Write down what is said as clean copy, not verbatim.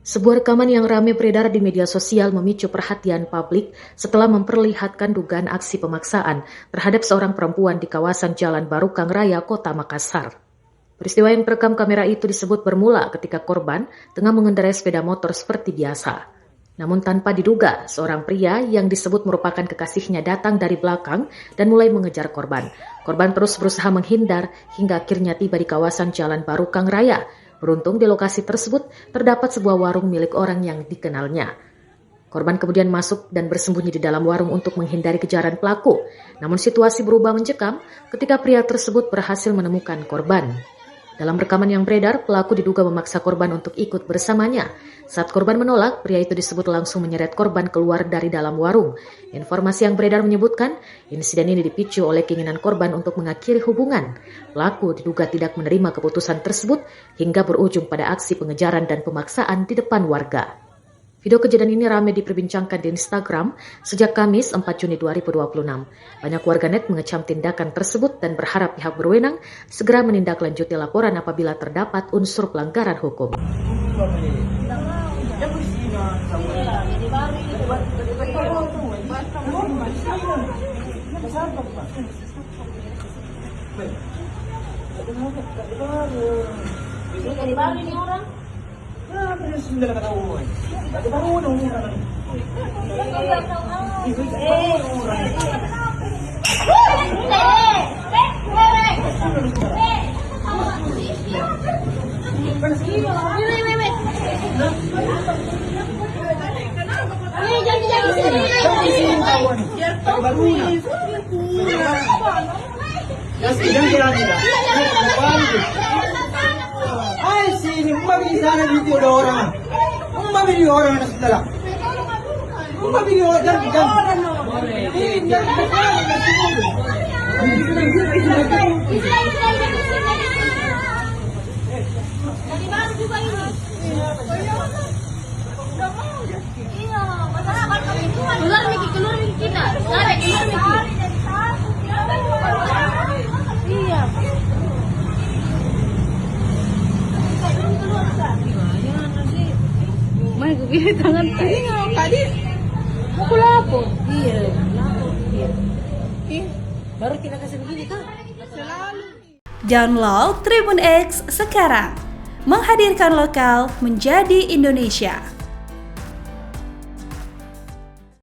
Sebuah rekaman yang ramai beredar di media sosial memicu perhatian publik setelah memperlihatkan dugaan aksi pemaksaan terhadap seorang perempuan di kawasan Jalan Barukang Raya, Kota Makassar. Peristiwa yang terekam kamera itu disebut bermula ketika korban tengah mengendarai sepeda motor seperti biasa. Namun tanpa diduga, seorang pria yang disebut merupakan kekasihnya datang dari belakang dan mulai mengejar korban. Korban terus berusaha menghindar hingga akhirnya tiba di kawasan Jalan Barukang Raya. Beruntung di lokasi tersebut terdapat sebuah warung milik orang yang dikenalnya. Korban kemudian masuk dan bersembunyi di dalam warung untuk menghindari kejaran pelaku. Namun situasi berubah mencekam ketika pria tersebut berhasil menemukan korban. Dalam rekaman yang beredar, pelaku diduga memaksa korban untuk ikut bersamanya. Saat korban menolak, pria itu disebut langsung menyeret korban keluar dari dalam warung. Informasi yang beredar menyebutkan, insiden ini dipicu oleh keinginan korban untuk mengakhiri hubungan. Pelaku diduga tidak menerima keputusan tersebut hingga berujung pada aksi pengejaran dan pemaksaan di depan warga. Video kejadian ini ramai diperbincangkan di Instagram sejak Kamis 4 Juni 2026. Banyak warganet mengecam tindakan tersebut dan berharap pihak berwenang segera menindaklanjuti laporan apabila terdapat unsur pelanggaran hukum. Ay, sini umabili sana video ada orang. Umabili orang na sila. Umabili orang dan. Keluar kita. Iya. May gue tangan tadi mau lapor. Iya, lapor. Iya. Baru kita kasih begini kan? Selalu. Download Tribun X sekarang. Menghadirkan lokal menjadi Indonesia.